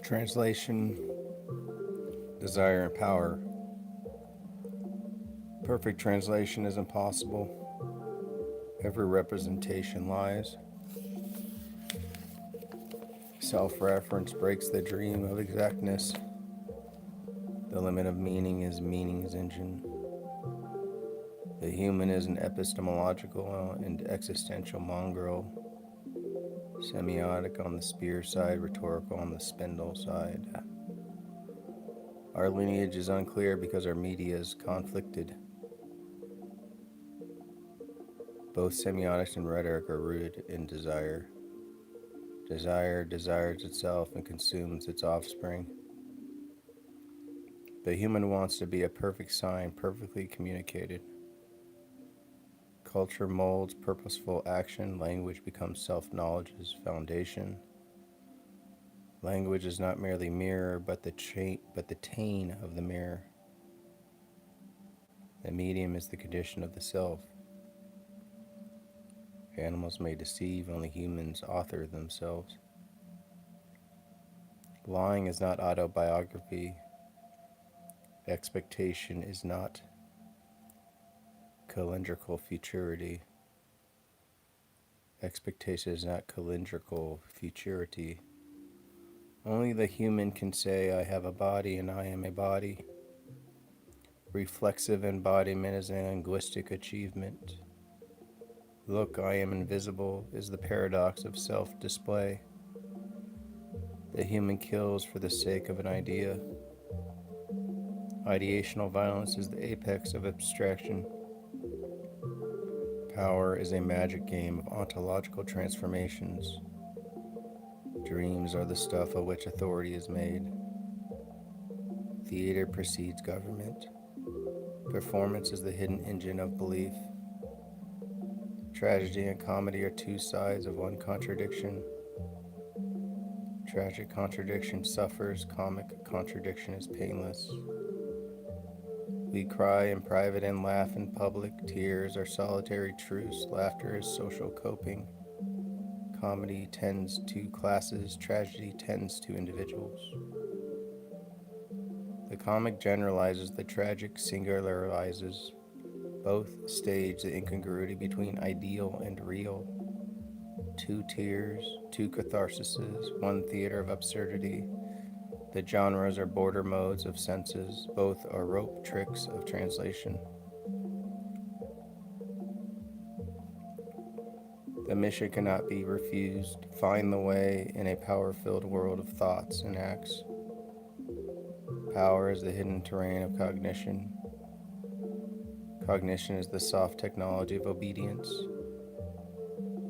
Translation, desire, and power. Perfect translation is impossible. Every representation lies. Self-reference breaks the dream of exactness. The limit of meaning is meaning's engine. The human is an epistemological and existential mongrel, semiotic on the spear side, rhetorical on the spindle side. Our lineage is unclear because our media is conflicted. Both semiotics and rhetoric are rooted in desire. Desire desires itself and consumes its offspring. The human wants to be a perfect sign, perfectly communicated. Culture molds purposeful action. Language becomes self-knowledge's foundation. Language is not merely mirror, but the tane of the mirror. The medium is the condition of the self. Animals may deceive, only humans author themselves. Lying is not autobiography. Expectation is not calendrical futurity. Expectation is not calendrical futurity. Only the human can say, I have a body and I am a body. Reflexive embodiment is a linguistic achievement. Look, I am invisible is the paradox of self-display. The human kills for the sake of an idea. Ideational violence is the apex of abstraction. Power is a magic game of ontological transformations. Dreams are the stuff of which authority is made. Theater precedes government. Performance is the hidden engine of belief. Tragedy and comedy are two sides of one contradiction. Tragic contradiction suffers, comic contradiction is painless. We cry in private and laugh in public. Tears are solitary truce. Laughter is social coping. Comedy tends to classes. Tragedy tends to individuals. The comic generalizes, the tragic singularizes. Both stage the incongruity between ideal and real. Two tears, two catharsises, one theater of absurdity. The genres are border modes of senses. Both are rope tricks of translation. The mission cannot be refused. Find the way in a power-filled world of thoughts and acts. Power is the hidden terrain of cognition. Cognition is the soft technology of obedience.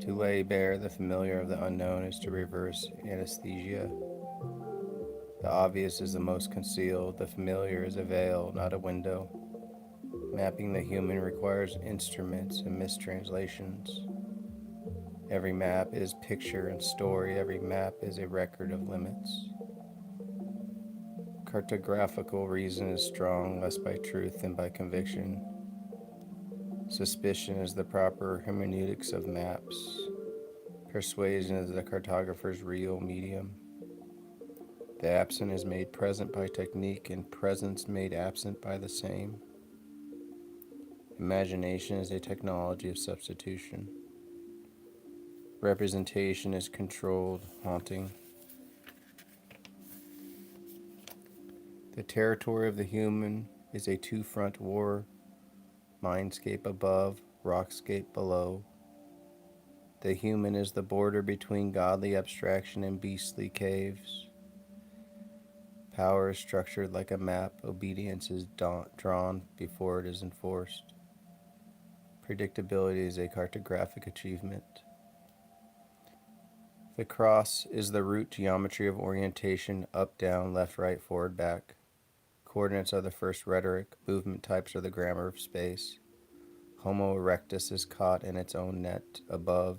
To lay bare the familiar of the unknown is to reverse anesthesia. The obvious is the most concealed. The familiar is a veil, not a window. Mapping the human requires instruments and mistranslations. Every map is picture and story. Every map is a record of limits. Cartographical reason is strong, less by truth than by conviction. Suspicion is the proper hermeneutics of maps. Persuasion is the cartographer's real medium. The absent is made present by technique, and presence made absent by the same. Imagination is a technology of substitution. Representation is controlled haunting. The territory of the human is a two-front war, mindscape above, rockscape below. The human is the border between godly abstraction and beastly caves. Power is structured like a map. Obedience is drawn before it is enforced. Predictability is a cartographic achievement. The cross is the root geometry of orientation, up, down, left, right, forward, back. Coordinates are the first rhetoric. Movement types are the grammar of space. Homo erectus is caught in its own net, above,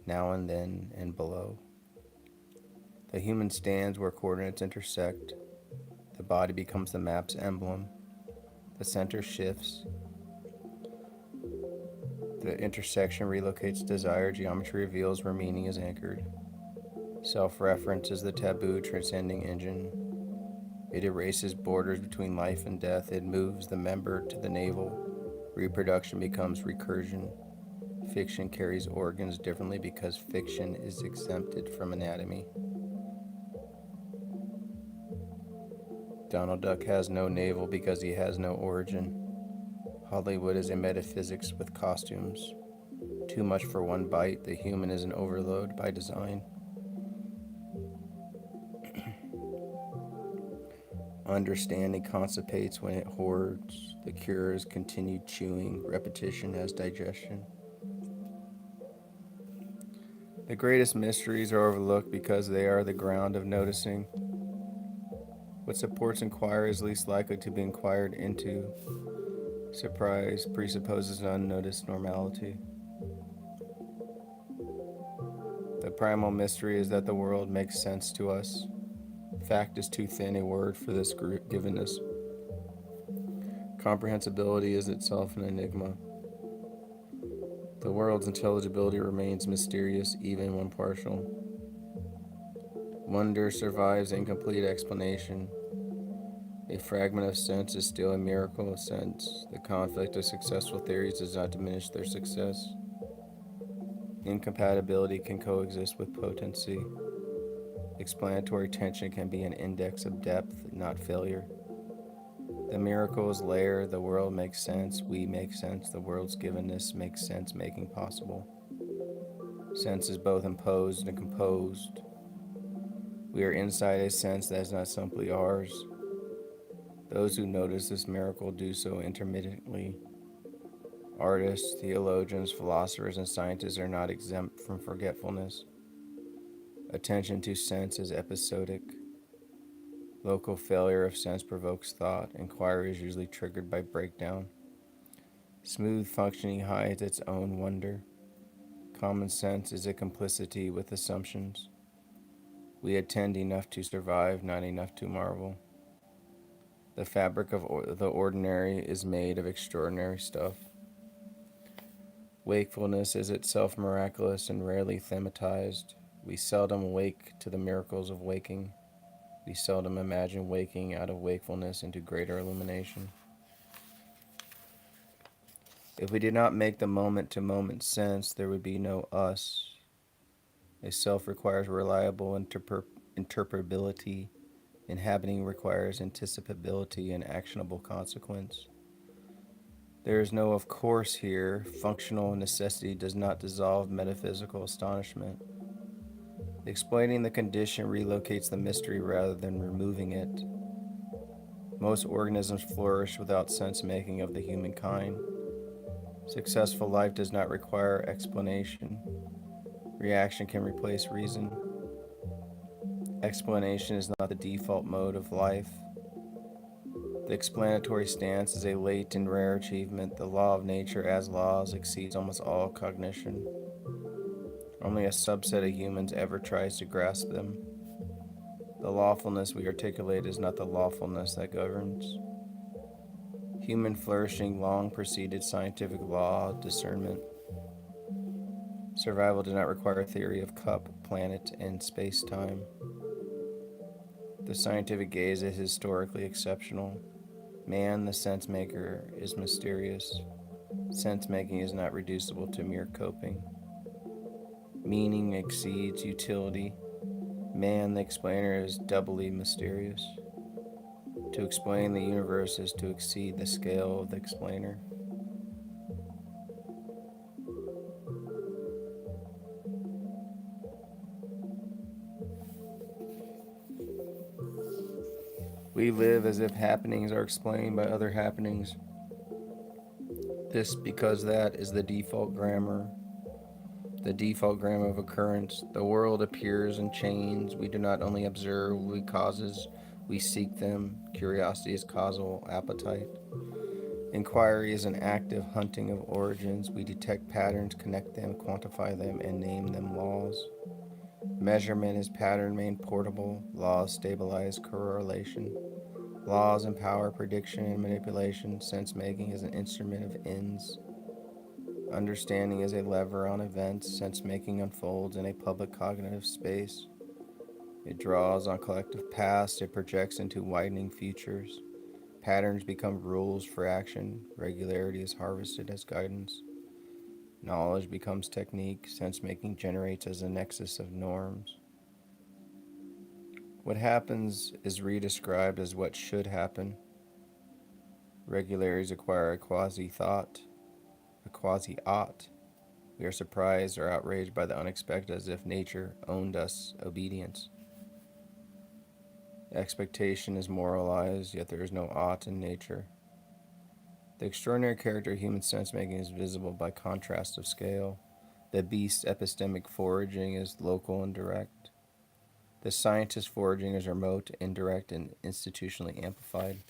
now and then, and below. The human stands where coordinates intersect. The body becomes the map's emblem. The center shifts. The intersection relocates desire. Geometry reveals where meaning is anchored. Self-reference is the taboo transcending engine. It erases borders between life and death. It moves the member to the navel. Reproduction becomes recursion. Fiction carries organs differently because fiction is exempted from anatomy. Donald Duck has no navel because he has no origin. Hollywood is a metaphysics with costumes. Too much for one bite, the human is an overload by design. Understanding constipates when it hoards. The cure is continued chewing. Repetition as digestion. The greatest mysteries are overlooked because they are the ground of noticing. What supports inquiry is least likely to be inquired into. Surprise presupposes unnoticed normality. The primal mystery is that the world makes sense to us. Fact is too thin a word for this givenness. Comprehensibility is itself an enigma. The world's intelligibility remains mysterious even when partial. Wonder survives incomplete explanation. A fragment of sense is still a miracle of sense. The conflict of successful theories does not diminish their success. Incompatibility can coexist with potency. Explanatory tension can be an index of depth, not failure. The miracle is layered. The world makes sense. We make sense. The world's givenness makes sense making possible. Sense is both imposed and composed. We are inside a sense that is not simply ours. Those who notice this miracle do so intermittently. Artists, theologians, philosophers, and scientists are not exempt from forgetfulness. Attention to sense is episodic. Local failure of sense provokes thought. Inquiry is usually triggered by breakdown. Smooth functioning hides its own wonder. Common sense is a complicity with assumptions. We attend enough to survive, not enough to marvel. The fabric of the ordinary is made of extraordinary stuff. Wakefulness is itself miraculous and rarely thematized. We seldom awake to the miracles of waking. We seldom imagine waking out of wakefulness into greater illumination. If we did not make the moment-to-moment sense, there would be no us. A self requires reliable interpretability. Inhabiting requires anticipability and actionable consequence. There is no of course here. Functional necessity does not dissolve metaphysical astonishment. Explaining the condition relocates the mystery rather than removing it. Most organisms flourish without sense-making of the humankind. Successful life does not require explanation. Reaction can replace reason. Explanation is not the default mode of life. The explanatory stance is a late and rare achievement. The law of nature as laws exceeds almost all cognition. Only a subset of humans ever tries to grasp them. The lawfulness we articulate is not the lawfulness that governs. Human flourishing long preceded scientific law, discernment. Survival did not require a theory of cup, planet, and space-time. The scientific gaze is historically exceptional. Man, the sense-maker, is mysterious. Sense-making is not reducible to mere coping. Meaning exceeds utility. Man, the explainer, is doubly mysterious. To explain the universe is to exceed the scale of the explainer. We live as if happenings are explained by other happenings. This because that is the default grammar of occurrence. The world appears in chains. We do not only observe causes, we seek them. Curiosity is causal appetite. Inquiry is an active hunting of origins. We detect patterns, connect them, quantify them, and name them laws. Measurement is pattern made portable. Laws stabilize correlation. Laws empower prediction and manipulation. Sense-making is an instrument of ends. Understanding is a lever on events. Sense-making unfolds in a public cognitive space. It draws on collective past, it projects into widening futures. Patterns become rules for action, regularity is harvested as guidance. Knowledge becomes technique, sense making generates as a nexus of norms. What happens is redescribed as what should happen. Regularities acquire a quasi thought, a quasi ought. We are surprised or outraged by the unexpected as if nature owned us obedience. Expectation is moralized, yet there is no ought in nature. The extraordinary character of human sense making is visible by contrast of scale. The beast's epistemic foraging is local and direct. The scientist's foraging is remote, indirect, and institutionally amplified.